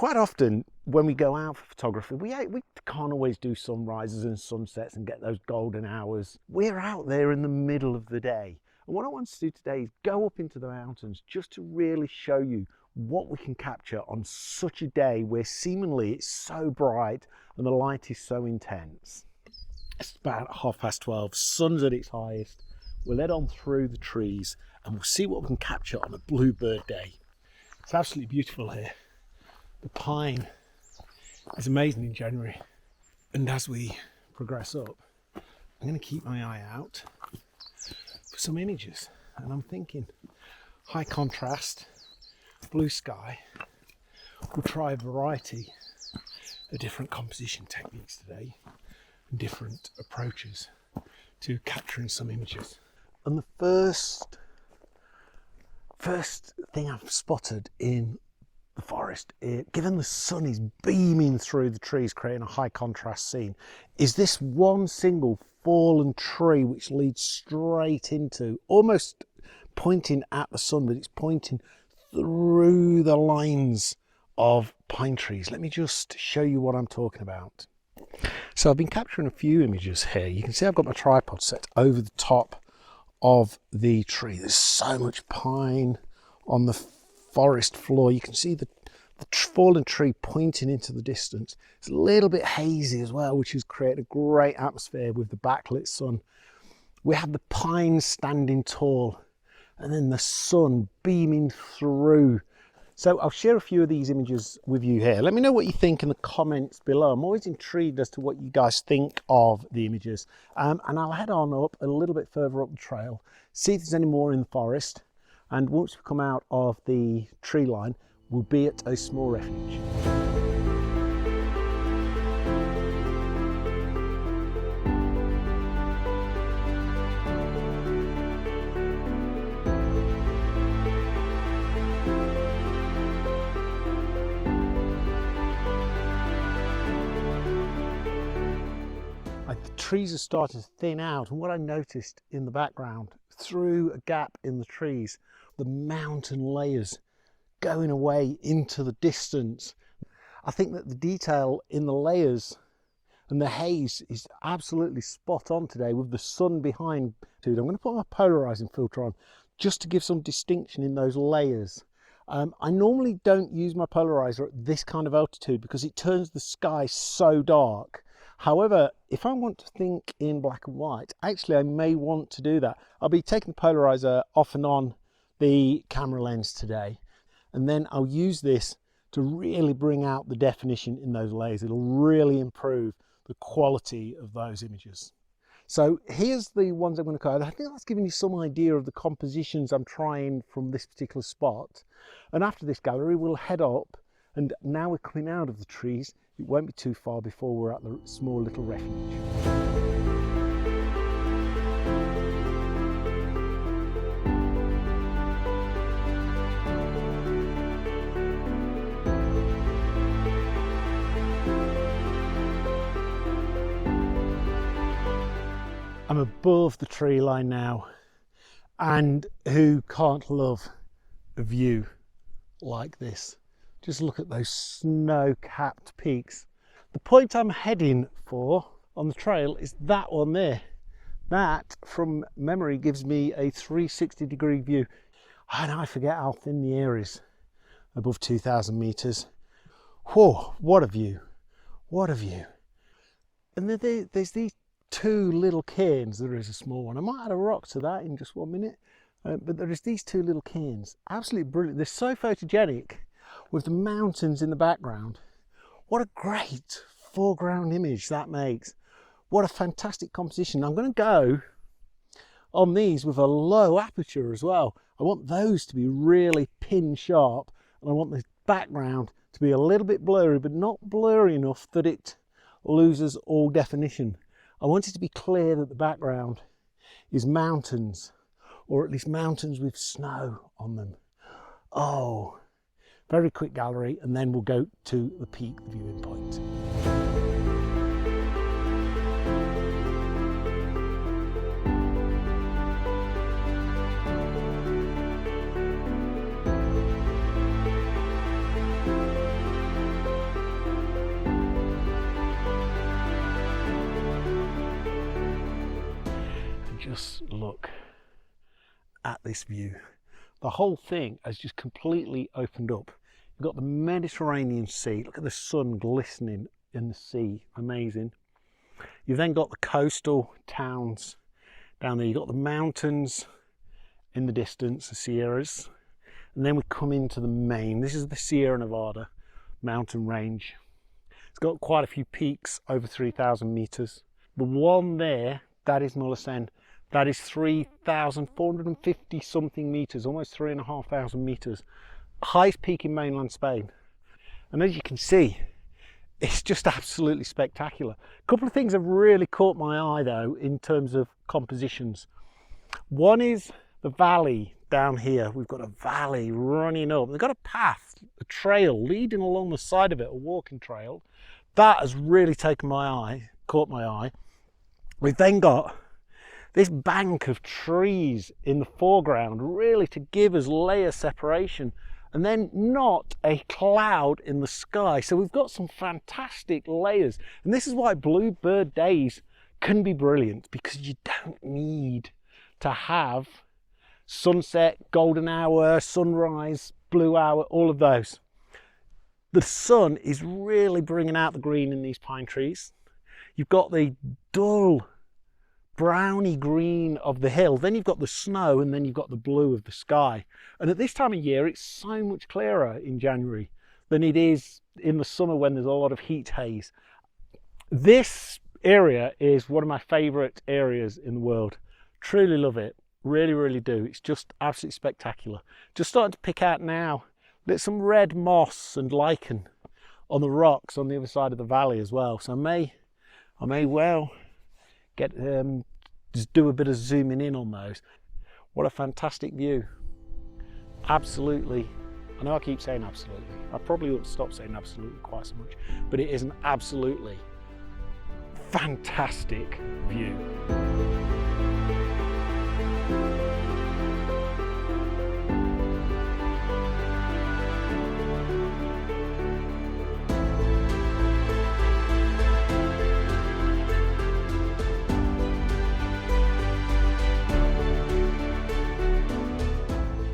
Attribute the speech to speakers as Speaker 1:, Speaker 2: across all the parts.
Speaker 1: Quite often when we go out for photography, we can't always do sunrises and sunsets and get those golden hours. We're out there in the middle of the day. And what I want to do today is go up into the mountains just to really show you what we can capture on such a day where seemingly it's so bright and the light is so intense. It's about 12:30, sun's at its highest. We'll head on through the trees and we'll see what we can capture on a bluebird day. It's absolutely beautiful here. The pine is amazing in January. And as we progress up, I'm going to keep my eye out for some images. And I'm thinking high contrast, blue sky. We'll try a variety of different composition techniques today and different approaches to capturing some images. And the first thing I've spotted in the forest, given the sun is beaming through the trees, creating a high contrast scene, is this one single fallen tree which leads straight into, almost pointing at the sun, but it's pointing through the lines of pine trees. Let me just show you what I'm talking about. So I've been capturing a few images here. You can see I've got my tripod set over the top of the tree. There's so much pine on the forest floor. You can see the fallen tree pointing into the distance. It's a little bit hazy as well, which has created a great atmosphere with the backlit sun. We have the pines standing tall and then the sun beaming through. So I'll share a few of these images with you here. Let me know what you think in the comments below. I'm always intrigued as to what you guys think of the images. And I'll head on up a little bit further up the trail, see if there's any more in the forest. And once we come out of the tree line, we'll be at a small refuge. The trees are starting to thin out, and what I noticed in the background, through a gap in the trees, the mountain layers going away into the distance. I think that the detail in the layers and the haze is absolutely spot on today with the sun behind. I'm going to put my polarizing filter on just to give some distinction in those layers. I normally don't use my polarizer at this kind of altitude because it turns the sky so dark. However, if I want to think in black and white, actually I may want to do that. I'll be taking the polarizer off and on the camera lens today, and then I'll use this to really bring out the definition in those layers. It'll really improve the quality of those images. So here's the ones I'm going to cover. I think that's giving you some idea of the compositions I'm trying from this particular spot. And after this gallery, we'll head up, and now we're coming out of the trees. It won't be too far before we're at the small little refuge. I'm above the tree line now, and who can't love a view like this? Just look at those snow-capped peaks. The point I'm heading for on the trail is that one there. That, from memory, gives me a 360-degree view. And I forget how thin the air is above 2,000 meters. Whoa, what a view. What a view. And there's these two little cairns. There is a small one. I might add a rock to that in just 1 minute. But there is these two little cairns. Absolutely brilliant. They're so photogenic, with the mountains in the background. What a great foreground image that makes. What a fantastic composition. I'm going to go on these with a low aperture as well. I want those to be really pin sharp, and I want the background to be a little bit blurry, but not blurry enough that it loses all definition. I want it to be clear that the background is mountains, or at least mountains with snow on them. Oh, very quick gallery, and then we'll go to the peak, the viewing point. just look at this view. The whole thing has just completely opened up. You've got the Mediterranean Sea. Look at the sun glistening in the sea. Amazing. You've then got the coastal towns down there. You've got the mountains in the distance, the Sierras. And then we come into the main. This is the Sierra Nevada mountain range. It's got quite a few peaks over 3,000 meters. The one there, that is Mulhacén. That is 3,450 something meters, almost 3,500 meters. Highest peak in mainland Spain. And as you can see, it's just absolutely spectacular. A couple of things have really caught my eye though in terms of compositions. One is the valley down here. We've got a valley running up. They've got a path, a trail leading along the side of it, a walking trail. That has really taken my eye, caught my eye. We've then got this bank of trees in the foreground, really to give us layer separation, and then not a cloud in the sky. So we've got some fantastic layers. And this is why bluebird days can be brilliant, because you don't need to have sunset, golden hour, sunrise, blue hour, all of those. The sun is really bringing out the green in these pine trees. You've got the dull browny green of the hill, then you've got the snow, and then you've got the blue of the sky. And at this time of year, it's so much clearer in January than it is in the summer when there's a lot of heat haze. This area is one of my favorite areas in the world. Truly love it. Really, really do. It's just absolutely spectacular. Just starting to pick out now. There's some red moss and lichen on the rocks on the other side of the valley as well. So I may well get just do a bit of zooming in on those. What a fantastic view. Absolutely. I know I keep saying absolutely. I probably ought to stop saying absolutely quite so much, but it is an absolutely fantastic view.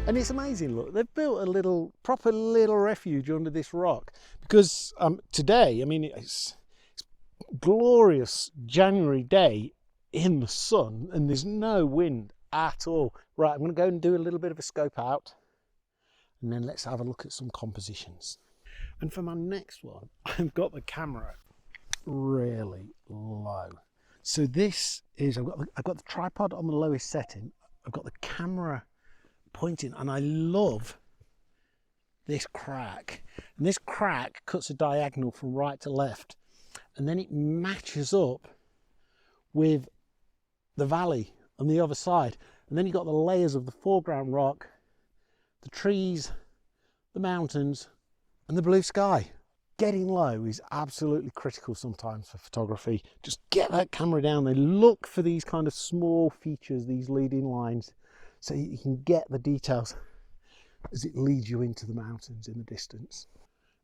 Speaker 1: And it's amazing, look, they've built a proper little refuge under this rock, because today, I mean, it's glorious January day in the sun and there's no wind at all. Right, I'm going to go and do a little bit of a scope out, and then let's have a look at some compositions. And for my next one, I've got the camera really low. So this is, I've got the tripod on the lowest setting, I've got the camera pointing, and I love this crack. And this crack cuts a diagonal from right to left, and then it matches up with the valley on the other side. And then you've got the layers of the foreground rock, the trees, the mountains, and the blue sky. Getting low is absolutely critical sometimes for photography. Just get that camera down there, look for these kind of small features, these leading lines, so you can get the details as it leads you into the mountains in the distance.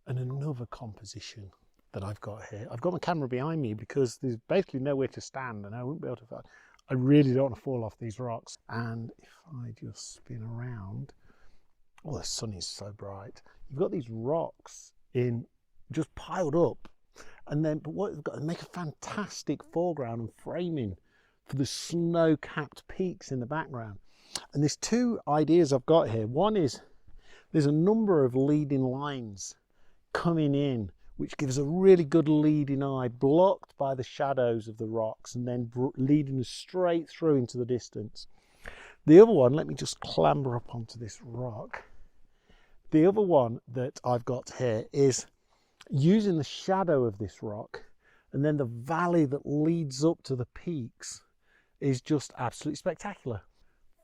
Speaker 1: And another composition that I've got here, I've got my camera behind me because there's basically nowhere to stand and I won't be able to, I really don't want to fall off these rocks. And if I just spin around, oh, the sun is so bright. You've got these rocks in just piled up, and then, but what you've got to make a fantastic foreground and framing for the snow-capped peaks in the background. And there's two ideas I've got here. One is there's a number of leading lines coming in, which gives a really good leading eye, blocked by the shadows of the rocks, and then leading us straight through into the distance. The other one, let me just clamber up onto this rock. The other one that I've got here is using the shadow of this rock, and then the valley that leads up to the peaks is just absolutely spectacular.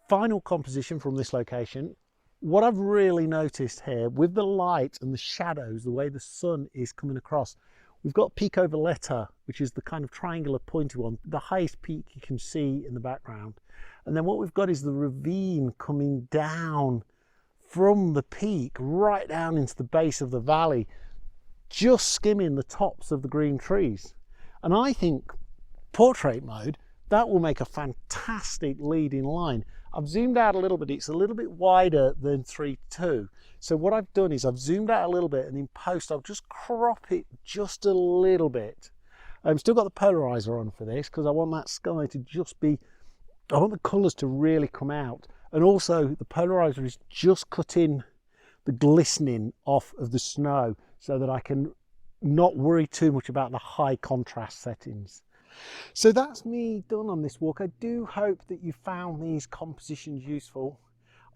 Speaker 1: Final composition from this location. What I've really noticed here with the light and the shadows, the way the sun is coming across, we've got Pico Valletta, which is the kind of triangular pointy one, the highest peak you can see in the background. And then what we've got is the ravine coming down from the peak right down into the base of the valley, just skimming the tops of the green trees. And I think portrait mode, that will make a fantastic leading line. I've zoomed out a little bit. It's a little bit wider than 3:2. So what I've done is I've zoomed out a little bit, and in post I'll just crop it just a little bit. I've still got the polarizer on for this because I want that sky to just be, I want the colours to really come out. And also the polarizer is just cutting the glistening off of the snow so that I can not worry too much about the high contrast settings. So that's me done on this walk. I do hope that you found these compositions useful.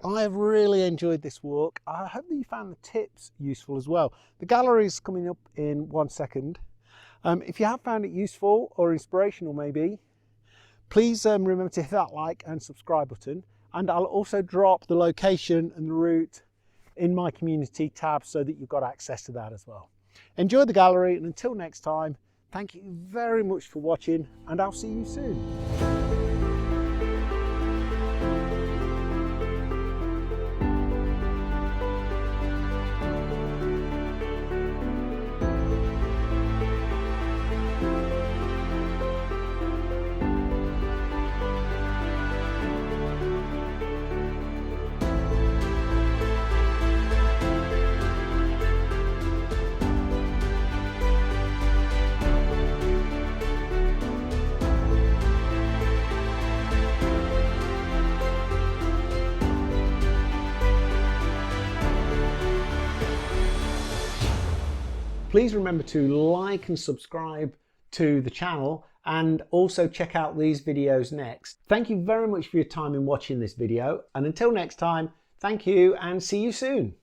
Speaker 1: I have really enjoyed this walk. I hope that you found the tips useful as well. The gallery is coming up in 1 second. If you have found it useful or inspirational maybe, please remember to hit that like and subscribe button. And I'll also drop the location and the route in my community tab so that you've got access to that as well. Enjoy the gallery, and until next time, thank you very much for watching, and I'll see you soon. Please remember to like and subscribe to the channel, and also check out these videos next. Thank you very much for your time in watching this video, and until next time, thank you and see you soon.